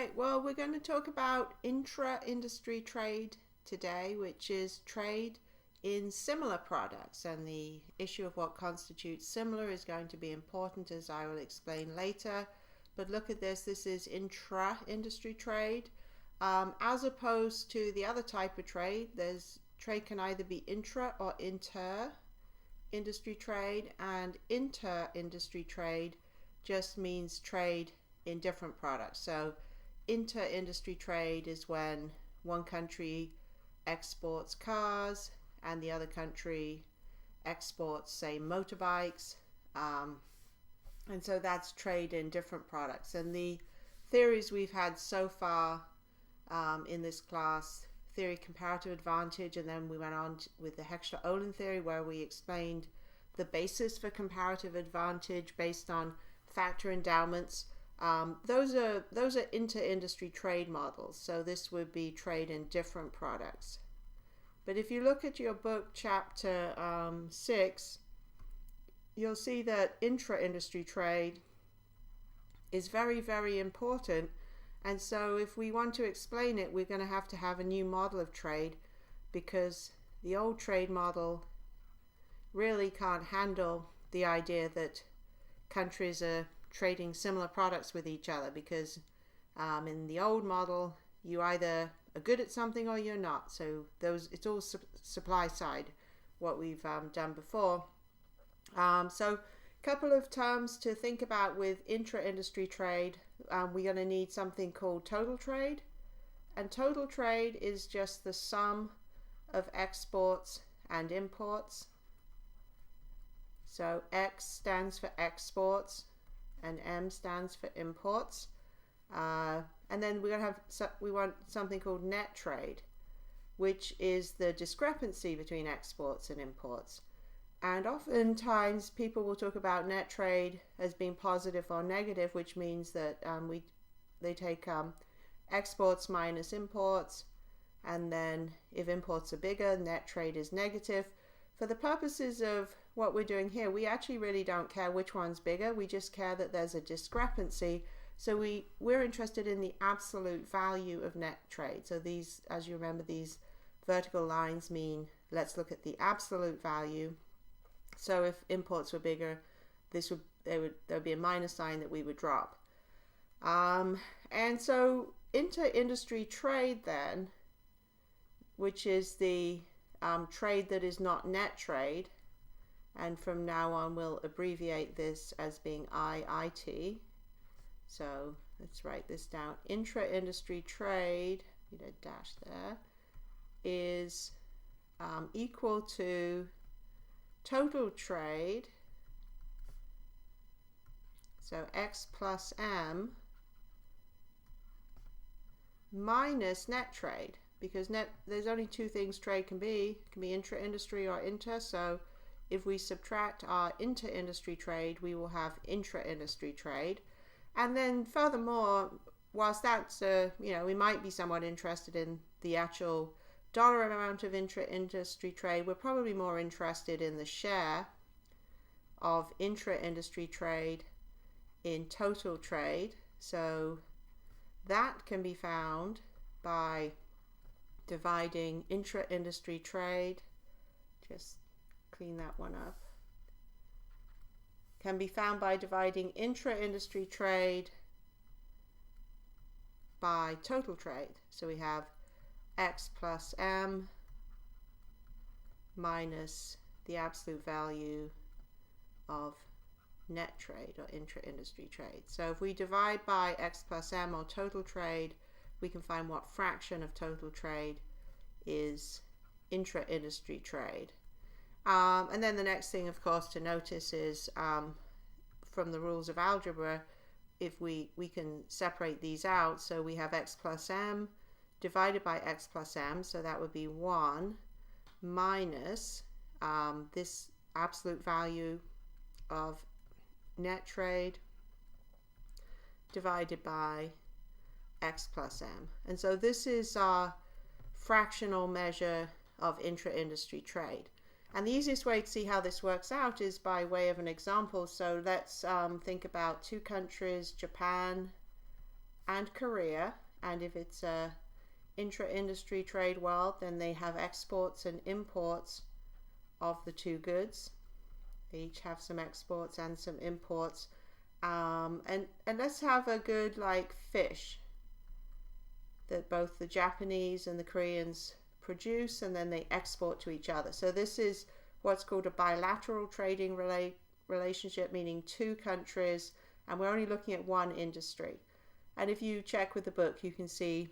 right, well, we're going to talk about intra-industry trade today, which is trade in similar products. And the issue of what constitutes similar is going to be important, as I will explain later. But look at this is intra-industry trade. As opposed to the other type of trade, trade can either be intra or inter-industry trade, and inter-industry trade just means trade in different products. So inter-industry trade is when one country exports cars and the other country exports, say, motorbikes. And so that's trade in different products. And the theories we've had so far in this class, theory comparative advantage, and then we went on with the Heckscher-Ohlin theory, where we explained the basis for comparative advantage based on factor endowments. Those are inter-industry trade models. So this would be trade in different products. But if you look at your book, chapter 6, you'll see that intra-industry trade is very, very important. And so if we want to explain it, we're going to have a new model of trade, because the old trade model really can't handle the idea that countries are trading similar products with each other, because in the old model you either are good at something or you're not. So it's all supply side, what we've done before. So a couple of terms to think about with intra-industry trade. We're going to need something called total trade, and total trade is just the sum of exports and imports. So X stands for exports and M stands for imports. And then we want something called net trade, which is the discrepancy between exports and imports. And oftentimes people will talk about net trade as being positive or negative, which means that they take exports minus imports, and then if imports are bigger, net trade is negative. For the purposes of what we're doing here, we actually really don't care which one's bigger. We just care that there's a discrepancy. So we're interested in the absolute value of net trade. So these, as you remember, these vertical lines mean let's look at the absolute value. So if imports were bigger, there would be a minus sign that we would drop. And so inter-industry trade then, which is the trade that is not net trade, and from now on we'll abbreviate this as being IIT. So let's write this down. Intra-industry trade, you know, dash there, is equal to total trade, so X plus M, minus net trade, because there's only two things trade can be. It can be intra-industry or inter. So if we subtract our inter-industry trade, we will have intra-industry trade. And then furthermore, whilst that's, we might be somewhat interested in the actual dollar amount of intra-industry trade, we're probably more interested in the share of intra-industry trade in total trade. So that can be found by dividing intra-industry trade, just clean that one up, can be found by dividing intra-industry trade by total trade. So we have X plus M minus the absolute value of net trade or intra-industry trade. So if we divide by X plus M, or total trade, we can find what fraction of total trade is intra-industry trade. And then the next thing, of course, to notice is from the rules of algebra, if we can separate these out. So we have X plus M divided by X plus M, so that would be 1 minus this absolute value of net trade divided by X plus M. And so this is our fractional measure of intra-industry trade. And the easiest way to see how this works out is by way of an example. So let's think about two countries, Japan and Korea. And if it's a intra-industry trade world, then they have exports and imports of the two goods. They each have some exports and some imports. And let's have a good like fish that both the Japanese and the Koreans produce, and then they export to each other. So this is what's called a bilateral trading relationship, meaning two countries, and we're only looking at one industry. And if you check with the book, you can see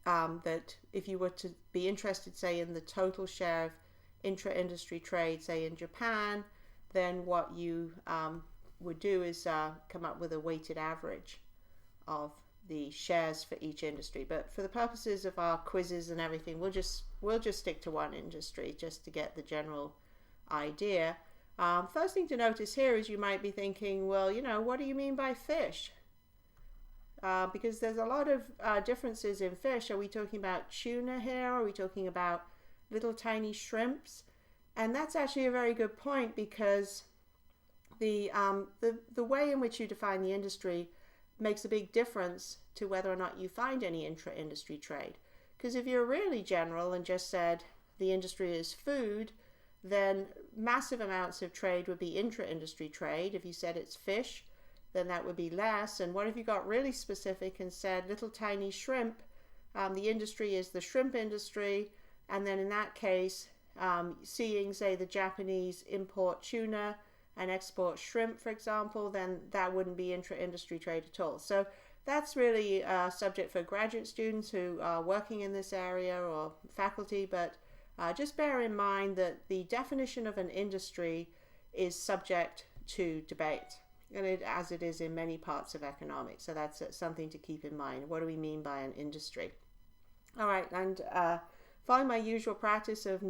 that if you were to be interested, say, in the total share of intra-industry trade, say in Japan, then what you would do is come up with a weighted average of the shares for each industry. But for the purposes of our quizzes and everything, we'll just stick to one industry just to get the general idea. First thing to notice here is you might be thinking, well, what do you mean by fish? Because there's a lot of differences in fish. Are we talking about tuna here? Are we talking about little tiny shrimps? And that's actually a very good point, because the way in which you define the industry makes a big difference to whether or not you find any intra-industry trade. Because if you're really general and just said the industry is food, then massive amounts of trade would be intra-industry trade. If you said it's fish, then that would be less. And what if you got really specific and said little tiny shrimp? The industry is the shrimp industry, and then in that case, seeing, say, the Japanese import tuna and export shrimp, for example, then that wouldn't be intra-industry trade at all. So that's really a subject for graduate students who are working in this area, or faculty, but just bear in mind that the definition of an industry is subject to debate, as it is in many parts of economics. So that's something to keep in mind. What do we mean by an industry? All right, and following my usual practice of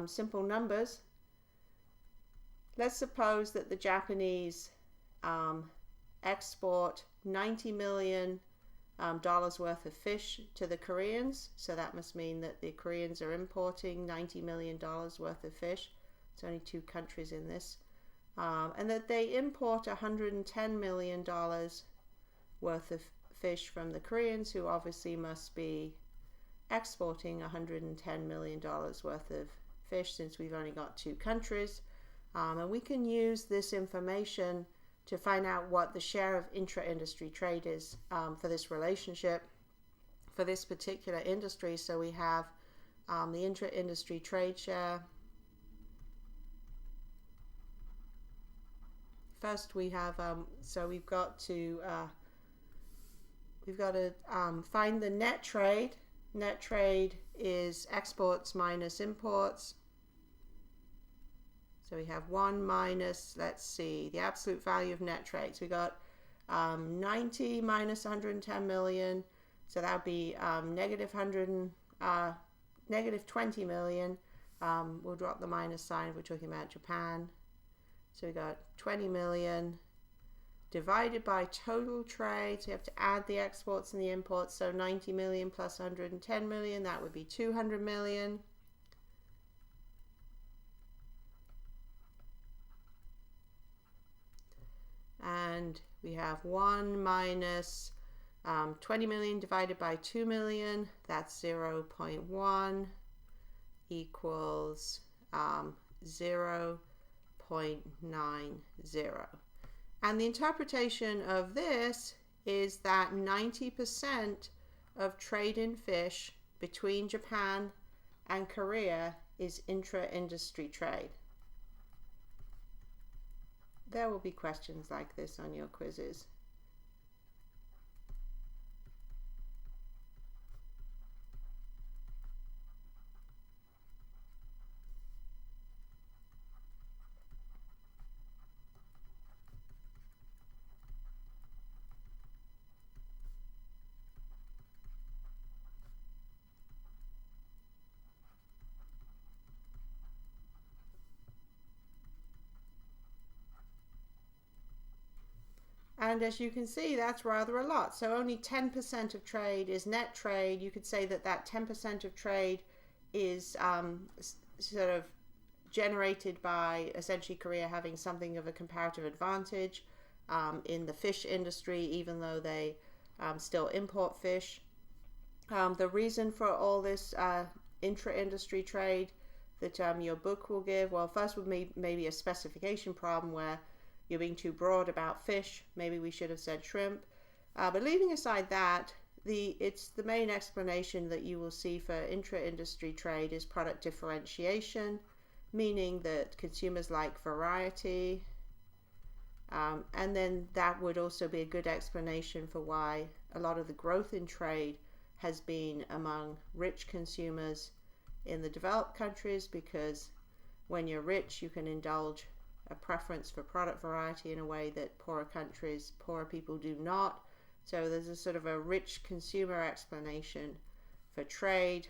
simple numbers, let's suppose that the Japanese export $90 million worth of fish to the Koreans. So that must mean that the Koreans are importing $90 million worth of fish. It's only two countries in this. And that they import $110 million worth of fish from the Koreans, who obviously must be exporting $110 million worth of fish, since we've only got two countries. And we can use this information to find out what the share of intra-industry trade is for this relationship, for this particular industry. So we have the intra-industry trade share. First we have, so we've got to find the net trade. Net trade is exports minus imports. So we have 1 minus, let's see, the absolute value of net trade. So we got 90 minus 110 million. So that would be negative 20 million. We'll drop the minus sign if we're talking about Japan. So we got 20 million divided by total trade. So you have to add the exports and the imports. So 90 million plus 110 million, that would be 200 million. And we have 1 minus 20 million divided by 2 million. That's 0.1 equals 0.90. And the interpretation of this is that 90% of trade in fish between Japan and Korea is intra-industry trade. There will be questions like this on your quizzes. And as you can see, that's rather a lot. So only 10% of trade is net trade. You could say that that 10% of trade is sort of generated by essentially Korea having something of a comparative advantage in the fish industry, even though they still import fish. The reason for all this intra-industry trade that your book will give, well, first would maybe a specification problem where you're being too broad about fish. Maybe we should have said shrimp. But leaving aside that, the main explanation that you will see for intra-industry trade is product differentiation, meaning that consumers like variety. And then that would also be a good explanation for why a lot of the growth in trade has been among rich consumers in the developed countries, because when you're rich, you can indulge a preference for product variety in a way that poorer people do not. So there's a sort of a rich consumer explanation for trade.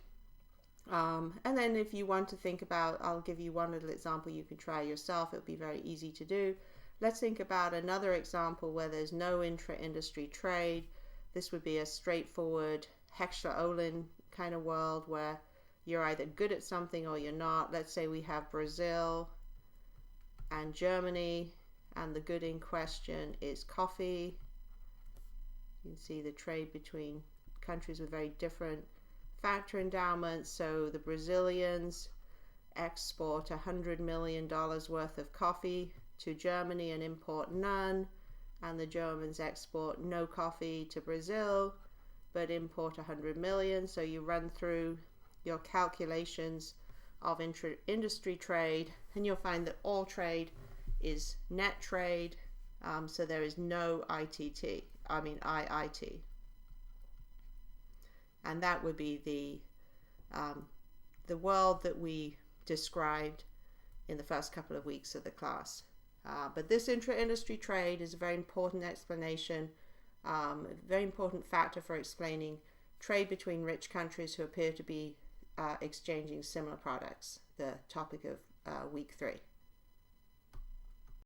And then if you want to think about, I'll give you one little example you can try yourself. It'll be very easy to do. Let's think about another example where there's no intra-industry trade. This would be a straightforward Heckscher-Ohlin kind of world where you're either good at something or you're not. Let's say we have Brazil and Germany, and the good in question is coffee. You can see the trade between countries with very different factor endowments. So the Brazilians export $100 million worth of coffee to Germany and import none, and the Germans export no coffee to Brazil but import 100 million. So you run through your calculations of intra-industry trade, and you'll find that all trade is net trade. So there is no IIT. And that would be the world that we described in the first couple of weeks of the class. But this intra-industry trade is a very important explanation, a very important factor for explaining trade between rich countries who appear to be exchanging similar products, the topic of week 3.